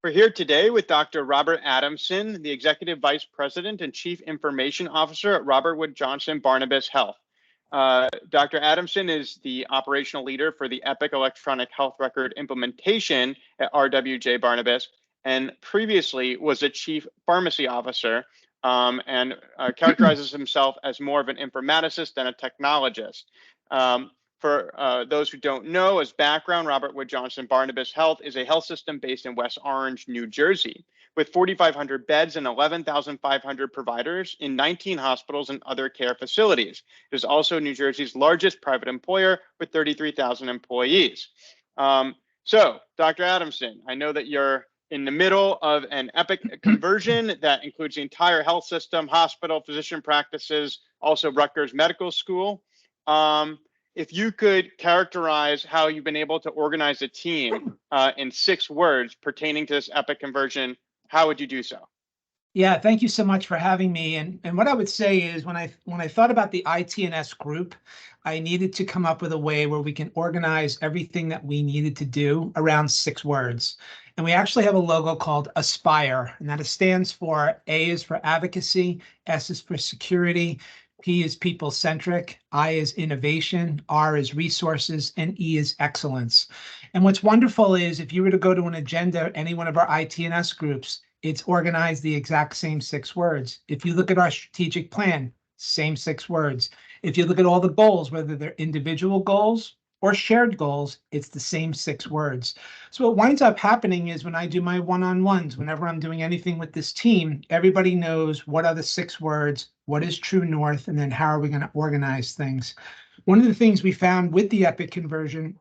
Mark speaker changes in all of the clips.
Speaker 1: We're here today with Dr. Robert Adamson, the Executive Vice President and Chief Information Officer at RWJBarnabas Health. Dr. Adamson is the operational leader for the Epic Electronic Health Record implementation at RWJBarnabas, and previously was a Chief Pharmacy Officer and characterizes himself as more of an informaticist than a technologist. For those who don't know, as background, Robert Wood Johnson Barnabas Health is a health system based in West Orange, New Jersey, with 4,500 beds and 11,500 providers in 19 hospitals and other care facilities. It is also New Jersey's largest private employer with 33,000 employees. So, Dr. Adamson, I know that you're in the middle of an Epic conversion that includes the entire health system, hospital, physician practices, also Rutgers Medical School. If you could characterize how you've been able to organize a team in 6 words pertaining to this Epic conversion, how would you do so?
Speaker 2: Yeah, thank you so much for having me. And what I would say is when I thought about the IT&S group, I needed to come up with a way where we can organize everything that we needed to do around 6 words. And we actually have a logo called Aspire, and that stands for A is for advocacy, S is for security, P is people-centric, I is innovation, R is resources, and E is excellence. And what's wonderful is if you were to go to an agenda, any one of our IT&S groups, it's organized the exact same 6 words. If you look at our strategic plan, same 6 words. If you look at all the goals, whether they're individual goals or shared goals, it's the same 6 words. So what winds up happening is when I do my one-on-ones, whenever I'm doing anything with this team, everybody knows what are the 6 words, what is true north, and then how are we going to organize things. One of the things we found with the Epic conversion,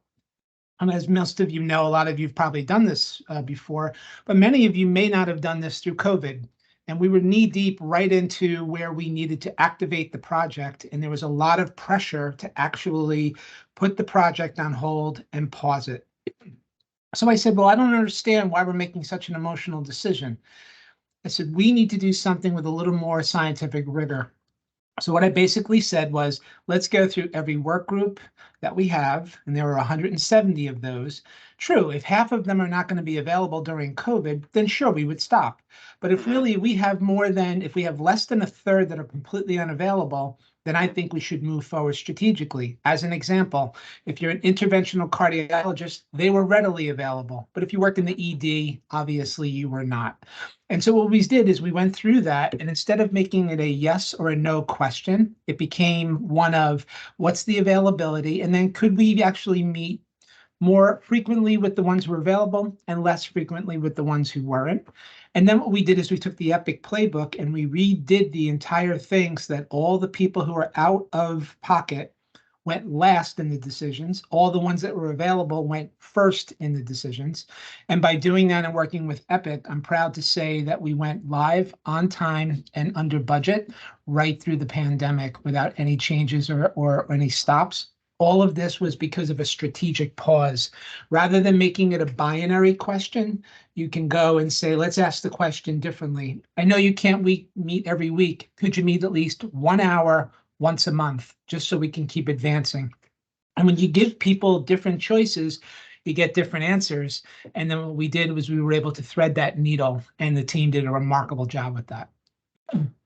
Speaker 2: and as most of you know, a lot of you have probably done this before, but many of you may not have done this through COVID. And we were knee deep right into where we needed to activate the project. And there was a lot of pressure to actually put the project on hold and pause it. So I said, well, I don't understand why we're making such an emotional decision. I said, we need to do something with a little more scientific rigor. So what I basically said was, let's go through every work group that we have, and there were 170 of those. True, if half of them are not going to be available during COVID, then sure, we would stop. But if really we have if we have less than a third that are completely unavailable, then I think we should move forward strategically. As an example, if you're an interventional cardiologist, they were readily available. But if you worked in the ED, obviously you were not. And so what we did is we went through that, and instead of making it a yes or a no question, it became one of what's the availability, and then could we actually meet more frequently with the ones who were available and less frequently with the ones who weren't. And then what we did is we took the Epic playbook and we redid the entire thing so that all the people who are out of pocket went last in the decisions. All the ones that were available went first in the decisions. And by doing that and working with Epic, I'm proud to say that we went live on time and under budget right through the pandemic without any changes or any stops. All of this was because of a strategic pause. Rather than making it a binary question, you can go and say, let's ask the question differently. I know you can't meet every week. Could you meet at least 1 hour once a month, just so we can keep advancing? And when you give people different choices, you get different answers. And then what we did was we were able to thread that needle, and the team did a remarkable job with that.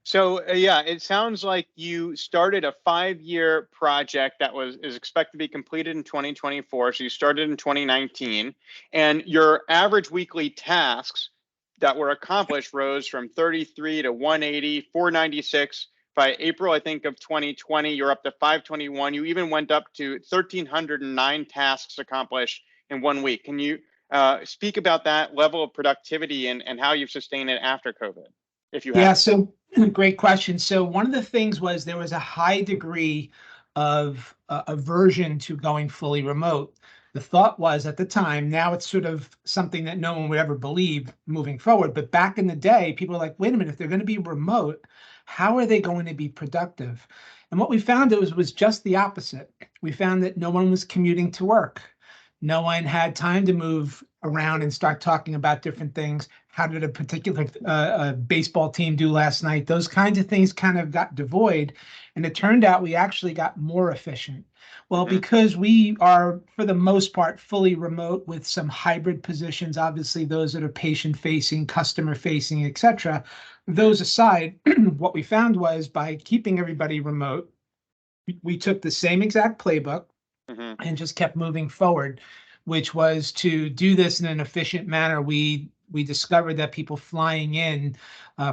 Speaker 1: So yeah, it sounds like you started a 5-year project that is expected to be completed in 2024. So you started in 2019, and your average weekly tasks that were accomplished rose from 33 to 180, 496. By April, I think, of 2020, you're up to 521. You even went up to 1,309 tasks accomplished in 1 week. Can you speak about that level of productivity and how you've sustained it after COVID? If you have.
Speaker 2: Yeah, so great question. So one of the things was there was a high degree of aversion to going fully remote. The thought was at the time, now it's sort of something that no one would ever believe moving forward. But back in the day, people were like, wait a minute, if they're going to be remote, how are they going to be productive? And what we found was just the opposite. We found that no one was commuting to work. No one had time to move around and start talking about different things. How did a particular baseball team do last night? Those kinds of things kind of got devoid. And it turned out we actually got more efficient. Well, because we are, for the most part, fully remote with some hybrid positions, obviously those that are patient-facing, customer-facing, et cetera. Those aside, what we found was by keeping everybody remote, we took the same exact playbook and just kept moving forward, which was to do this in an efficient manner. We discovered that people flying in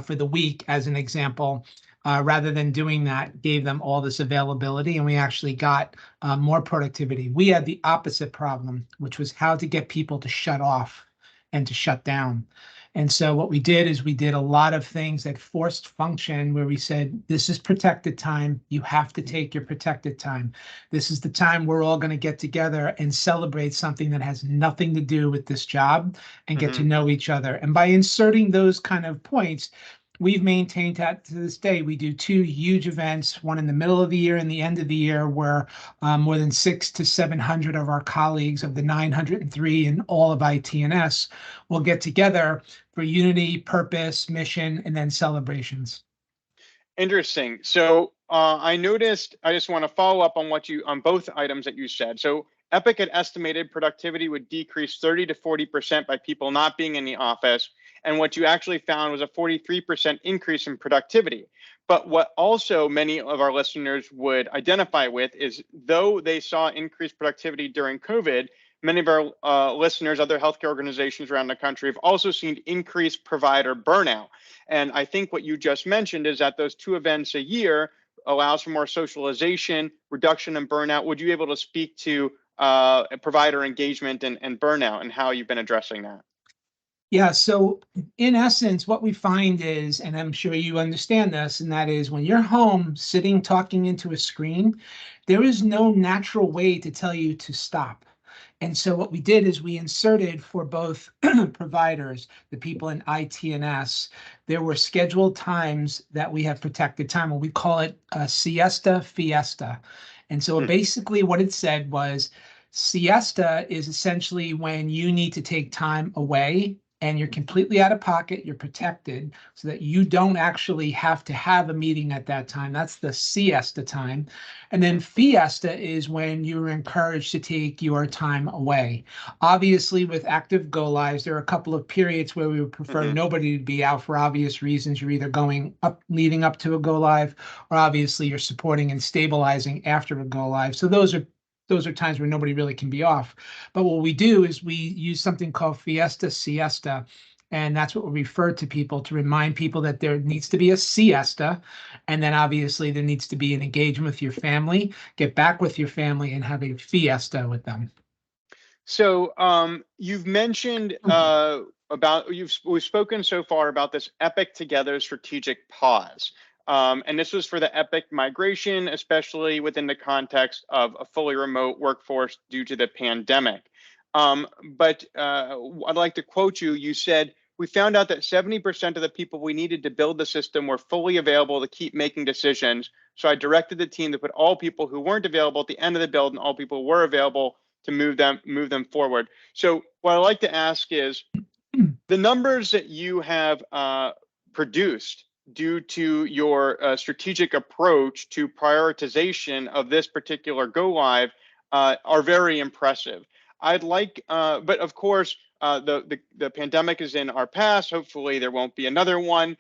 Speaker 2: for the week, as an example, rather than doing that, gave them all this availability, and we actually got more productivity. We had the opposite problem, which was how to get people to shut off and to shut down. And so what we did is we did a lot of things that forced function, where we said, this is protected time. You have to take your protected time. This is the time we're all going to get together and celebrate something that has nothing to do with this job and get to know each other. And by inserting those kind of points, we've maintained that to this day. We do 2 huge events, one in the middle of the year and the end of the year, where more than 600 to 700 of our colleagues of the 903 in all of ITNS will get together for unity, purpose, mission, and then celebrations.
Speaker 1: Interesting. So I noticed, I just want to follow up on on both items that you said. So Epic had estimated productivity would decrease 30 to 40% by people not being in the office. And what you actually found was a 43% increase in productivity. But what also many of our listeners would identify with is, though they saw increased productivity during COVID, many of our listeners, other healthcare organizations around the country, have also seen increased provider burnout. And I think what you just mentioned is that those 2 events a year allows for more socialization, reduction in burnout. Would you be able to speak to provider engagement and burnout and how you've been addressing that?
Speaker 2: Yeah, so in essence, what we find is, and I'm sure you understand this, and that is when you're home sitting talking into a screen, there is no natural way to tell you to stop. And so what we did is we inserted for both providers, the people in ITNS, there were scheduled times that we have protected time, and we call it a siesta fiesta. And so basically what it said was, siesta is essentially when you need to take time away and you're completely out of pocket, you're protected so that you don't actually have to have a meeting at that time. That's the siesta time. And then fiesta is when you're encouraged to take your time away. Obviously, with active go lives, there are a couple of periods where we would prefer nobody to be out for obvious reasons. You're either going up, leading up to a go live, or obviously you're supporting and stabilizing after a go live. So those are times where nobody really can be off. But what we do is we use something called fiesta siesta, and that's what we refer to people to remind people that there needs to be a siesta, and then obviously there needs to be an engagement with your family, get back with your family, and have a fiesta with them.
Speaker 1: So you've mentioned we've spoken so far about this Epic Together strategic pause. And this was for the Epic migration, especially within the context of a fully remote workforce due to the pandemic. But I'd like to quote you. You said, "We found out that 70% of the people we needed to build the system were fully available to keep making decisions. So I directed the team to put all people who weren't available at the end of the build and all people who were available to move them forward." So what I'd like to ask is, the numbers that you have produced due to your strategic approach to prioritization of this particular go live are very impressive. I'd like, but of course, the pandemic is in our past. Hopefully there won't be another one.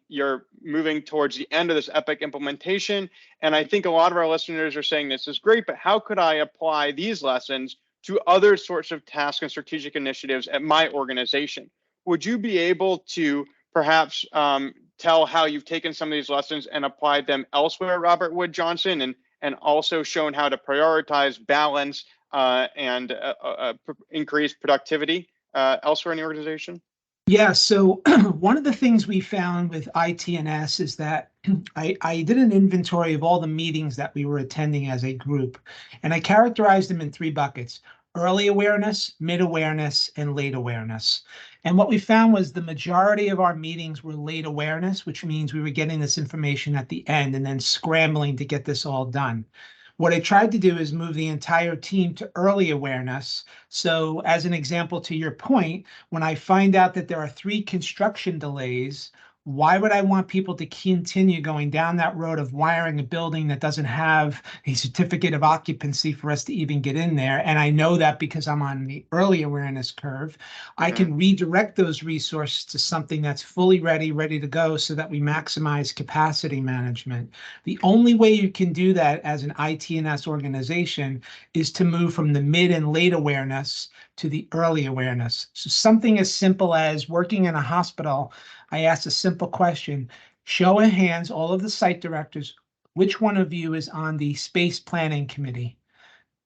Speaker 1: You're moving towards the end of this Epic implementation. And I think a lot of our listeners are saying this is great, but how could I apply these lessons to other sorts of tasks and strategic initiatives at my organization? Would you be able to perhaps tell how you've taken some of these lessons and applied them elsewhere at Robert Wood Johnson, and also shown how to prioritize, balance, and increase productivity elsewhere in the organization?
Speaker 2: Yeah, so one of the things we found with ITNS is that I did an inventory of all the meetings that we were attending as a group, and I characterized them in 3 buckets: early awareness, mid awareness, and late awareness. And what we found was the majority of our meetings were late awareness, which means we were getting this information at the end and then scrambling to get this all done. What I tried to do is move the entire team to early awareness. So as an example to your point, when I find out that there are 3 construction delays, why would I want people to continue going down that road of wiring a building that doesn't have a certificate of occupancy for us to even get in there? And I know that because I'm on the early awareness curve. I can redirect those resources to something that's fully ready to go so that we maximize capacity management. The only way you can do that as an IT&S organization is to move from the mid and late awareness to the early awareness. So something as simple as working in a hospital, I asked a simple question: show of hands, all of the site directors, which one of you is on the space planning committee?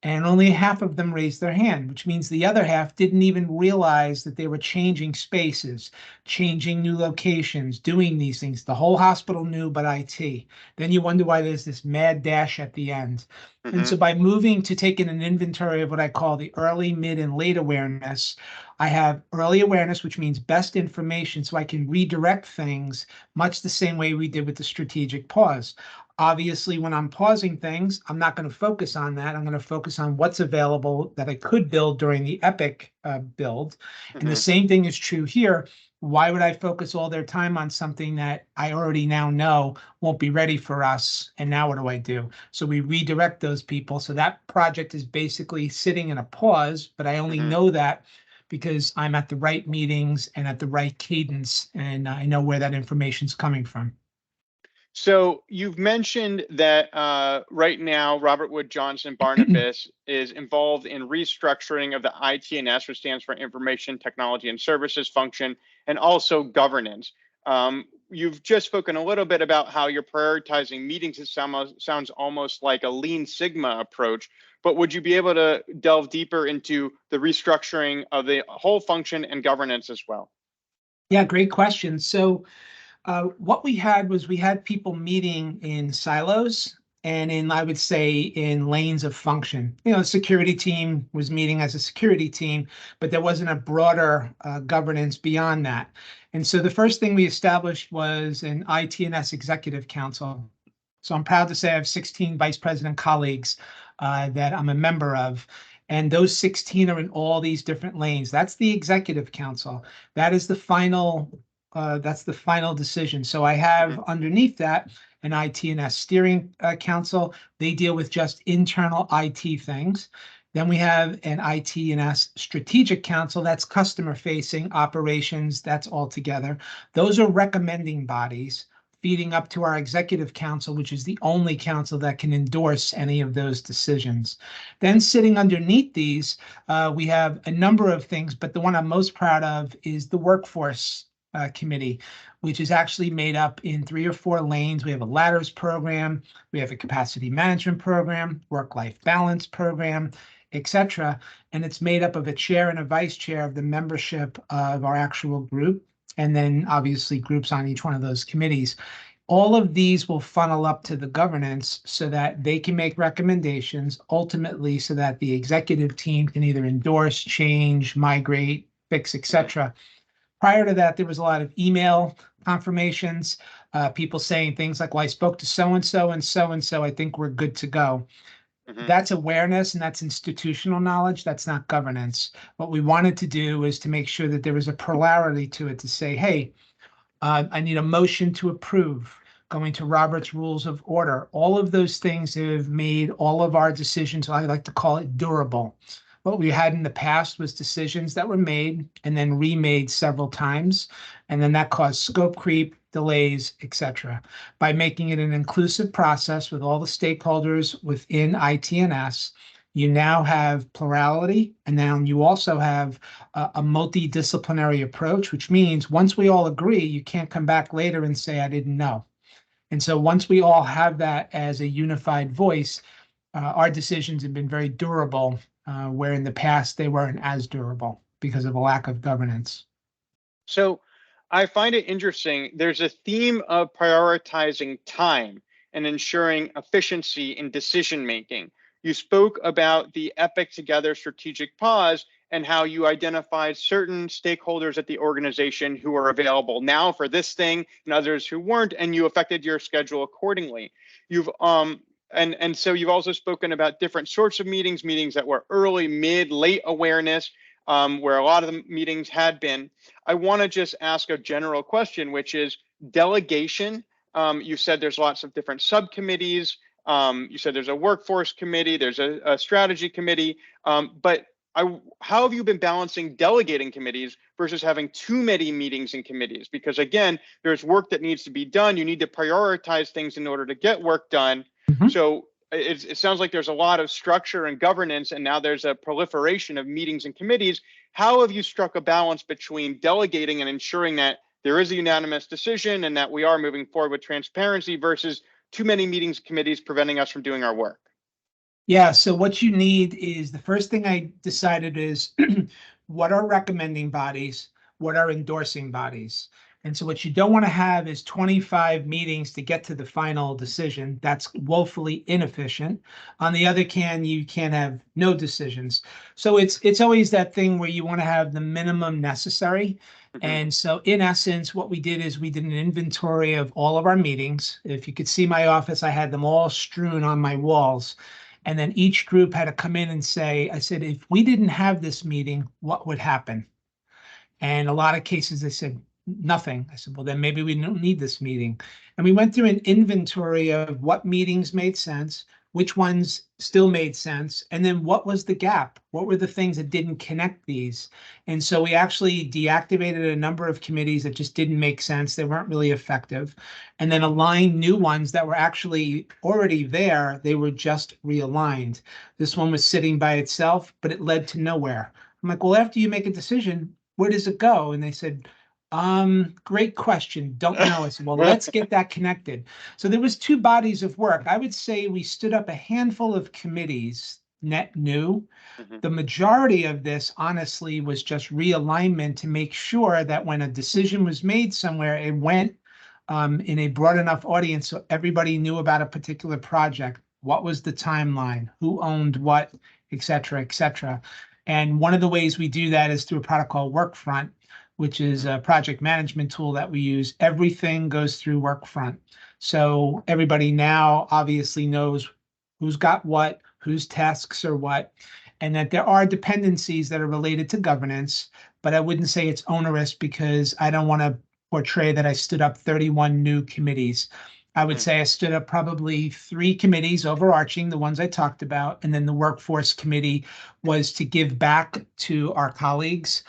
Speaker 2: And only half of them raised their hand, which means the other half didn't even realize that they were changing spaces, changing new locations, doing these things. The whole hospital knew but IT. Then you wonder why there's this mad dash at the end. And so by moving to taking an inventory of what I call the early, mid, and late awareness, I have early awareness, which means best information, so I can redirect things much the same way we did with the strategic pause. Obviously, when I'm pausing things, I'm not going to focus on that. I'm going to focus on what's available that I could build during the Epic build. And the same thing is true here. Why would I focus all their time on something that I already now know won't be ready for us? And now what do I do? So we redirect those people. So that project is basically sitting in a pause, but I only know that because I'm at the right meetings and at the right cadence, and I know where that information is coming from.
Speaker 1: So you've mentioned that right now, Robert Wood Johnson Barnabas is involved in restructuring of the IT&S, which stands for Information Technology and Services function, and also governance. You've just spoken a little bit about how you're prioritizing meetings. It sounds almost like a Lean Sigma approach, but would you be able to delve deeper into the restructuring of the whole function and governance as well?
Speaker 2: Yeah, great question. So what we had was we had people meeting in silos and in, I would say, in lanes of function. You know, the security team was meeting as a security team, but there wasn't a broader governance beyond that. And so the first thing we established was an IT&S executive council. So I'm proud to say I have 16 vice president colleagues that I'm a member of. And those 16 are in all these different lanes. That's the executive council. That is the final that's the final decision. So I have underneath that an IT&S steering council. They deal with just internal IT things. Then we have an IT&S strategic council. That's customer facing operations. That's all together. Those are recommending bodies feeding up to our executive council, which is the only council that can endorse any of those decisions. Then sitting underneath these, we have a number of things, but the one I'm most proud of is the workforce committee, which is actually made up in 3 or 4 lanes. We have a ladders program, we have a capacity management program, work-life balance program, etc. And it's made up of a chair and a vice chair of the membership of our actual group, and then obviously groups on each one of those committees. All of these will funnel up to the governance so that they can make recommendations, ultimately so that the executive team can either endorse, change, migrate, fix, etc. Prior to that, there was a lot of email confirmations, people saying things like, well, I spoke to so-and-so and so-and-so, I think we're good to go. That's awareness and that's institutional knowledge. That's not governance. What we wanted to do is to make sure that there was a plurality to it, to say, hey, I need a motion to approve, going to Robert's Rules of Order. All of those things have made all of our decisions, I like to call it, durable. What we had in the past was decisions that were made and then remade several times, and then that caused scope creep, delays, etc. By making it an inclusive process with all the stakeholders within IT&S, you now have plurality, and now you also have a multidisciplinary approach, which means once we all agree, you can't come back later and say, I didn't know. And so once we all have that as a unified voice, our decisions have been very durable, where in the past they weren't as durable because of a lack of governance.
Speaker 1: So I find it interesting. There's a theme of prioritizing time and ensuring efficiency in decision making. You spoke about the Epic Together strategic pause and how you identified certain stakeholders at the organization who are available now for this thing and others who weren't, and you affected your schedule accordingly. You've And so you've also spoken about different sorts of meetings, meetings that were early, mid, late awareness, where a lot of the meetings had been. I want to just ask a general question, which is delegation. You said there's lots of different subcommittees. You said there's a workforce committee, there's a strategy committee, but how have you been balancing delegating committees versus having too many meetings and committees? Because again, there's work that needs to be done. You need to prioritize things in order to get work done.
Speaker 2: Mhm.
Speaker 1: So it sounds like there's a lot of structure and governance, and now there's a proliferation of meetings and committees. How have you struck a balance between delegating and ensuring that there is a unanimous decision and that we are moving forward with transparency versus too many meetings and committees preventing us from doing our work?
Speaker 2: Yeah, so what you need is, the first thing I decided is what are recommending bodies, what are endorsing bodies. And so what you don't want to have is 25 meetings to get to the final decision. That's woefully inefficient. On the other hand, you can't have no decisions. So it's always that thing where you want to have the minimum necessary. And so in essence, what we did is we did an inventory of all of our meetings. If you could see my office, I had them all strewn on my walls. And then each group had to come in and say, I said, if we didn't have this meeting, what would happen? And a lot of cases, they said, nothing. I said, well, then maybe we don't need this meeting. And we went through an inventory of what meetings made sense, which ones still made sense, and then what was the gap? What were the things that didn't connect these? And so we actually deactivated a number of committees that just didn't make sense. They weren't really effective. And then aligned new ones that were actually already there. They were just realigned. This one was sitting by itself, but it led to nowhere. I'm like, well, after you make a decision, where does it go? And they said, great question. Don't know. I said, well, let's get that connected. So there was two bodies of work. I would say we stood up a handful of committees, net new. The majority of this, honestly, was just realignment to make sure that when a decision was made somewhere, it went in a broad enough audience so everybody knew about a particular project. What was the timeline? Who owned what, et cetera, et cetera. And one of the ways we do that is through a product called Workfront, which is a project management tool that we use. Everything goes through Workfront. So everybody now obviously knows who's got what, whose tasks are what, and that there are dependencies that are related to governance, but I wouldn't say it's onerous because I don't want to portray that I stood up 31 new committees. I would say I stood up probably 3 committees overarching, the ones I talked about, and then the workforce committee was to give back to our colleagues,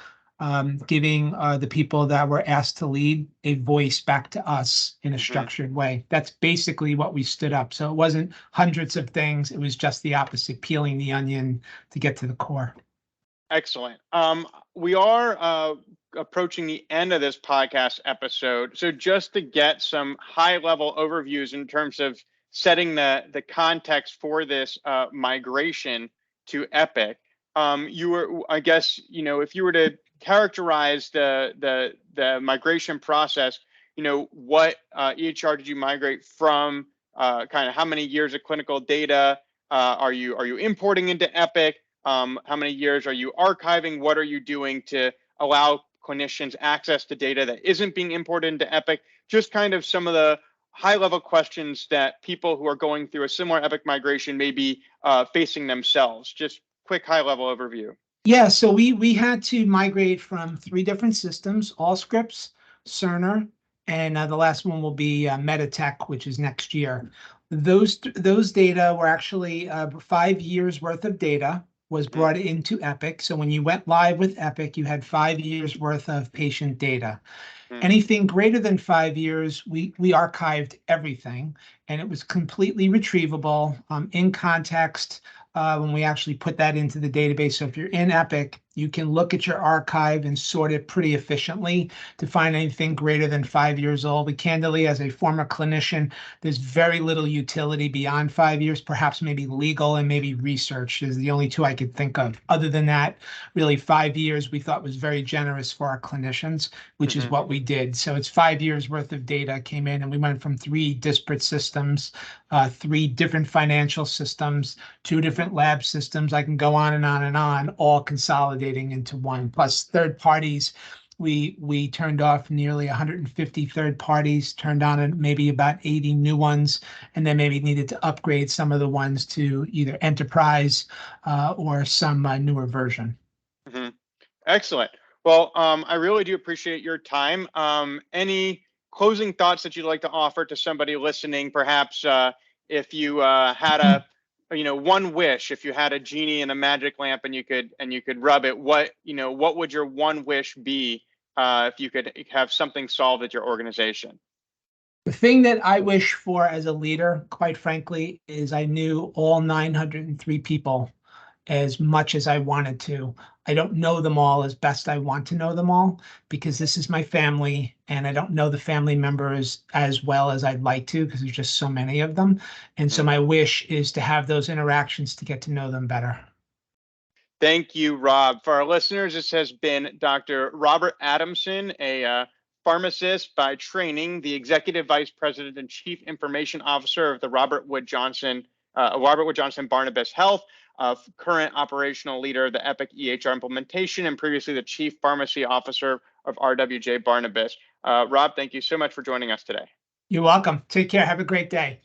Speaker 2: giving the people that were asked to lead a voice back to us in a structured way. That's basically what we stood up. So it wasn't hundreds of things. It was just the opposite, peeling the onion to get to the core.
Speaker 1: Excellent. We are approaching the end of this podcast episode. So just to get some high level overviews in terms of setting the context for this migration to Epic, you were, I guess, if you were to characterize the migration process, what EHR did you migrate from? Kind of how many years of clinical data are you importing into Epic? How many years are you archiving? What are you doing to allow clinicians access to data that isn't being imported into Epic? Just kind of some of the high-level questions that people who are going through a similar Epic migration may be facing themselves. Just quick high-level overview.
Speaker 2: Yeah, so we had to migrate from 3 different systems, Allscripts, Cerner, and the last one will be Meditech, which is next year. Those data were actually 5 years worth of data was brought into Epic. So when you went live with Epic, you had 5 years worth of patient data. Anything greater than 5 years, we archived everything, and it was completely retrievable in context when we actually put that into the database. So if you're in Epic, you can look at your archive and sort it pretty efficiently to find anything greater than 5 years old. But candidly, as a former clinician, there's very little utility beyond 5 years, perhaps maybe legal and maybe research is the only 2 I could think of. Other than that, really 5 years we thought was very generous for our clinicians, which is what we did. So it's 5 years worth of data came in, and we went from 3 disparate systems, 3 different financial systems, 2 different lab systems. I can go on and on and on, all consolidating into one, plus third parties we turned off nearly 150 third parties, turned on maybe about 80 new ones, and then maybe needed to upgrade some of the ones to either enterprise or some newer version.
Speaker 1: Mhm. Excellent. Well, I really do appreciate your time. Any closing thoughts that you'd like to offer to somebody listening? Perhaps if you had a, one wish, if you had a genie in a magic lamp and you could rub it, what would your one wish be if you could have something solved at your organization?
Speaker 2: The thing that I wish for as a leader, quite frankly, is I knew all 903 people as much as I wanted to. I don't know them all as best I want to know them all because this is my family and I don't know the family members as well as I'd like to because there's just so many of them. And so
Speaker 1: Mhm.
Speaker 2: my wish is to have those interactions to get to know them better.
Speaker 1: Thank you, Rob. For our listeners, this has been Dr. Robert Adamson, a pharmacist by training, the Executive Vice President and Chief Information Officer of the Robert Wood Johnson Barnabas Health, current operational leader of the Epic EHR implementation, and previously the Chief Pharmacy Officer of RWJBarnabas. Rob, thank you so much for joining us today.
Speaker 2: You're welcome. Take care. Have a great day.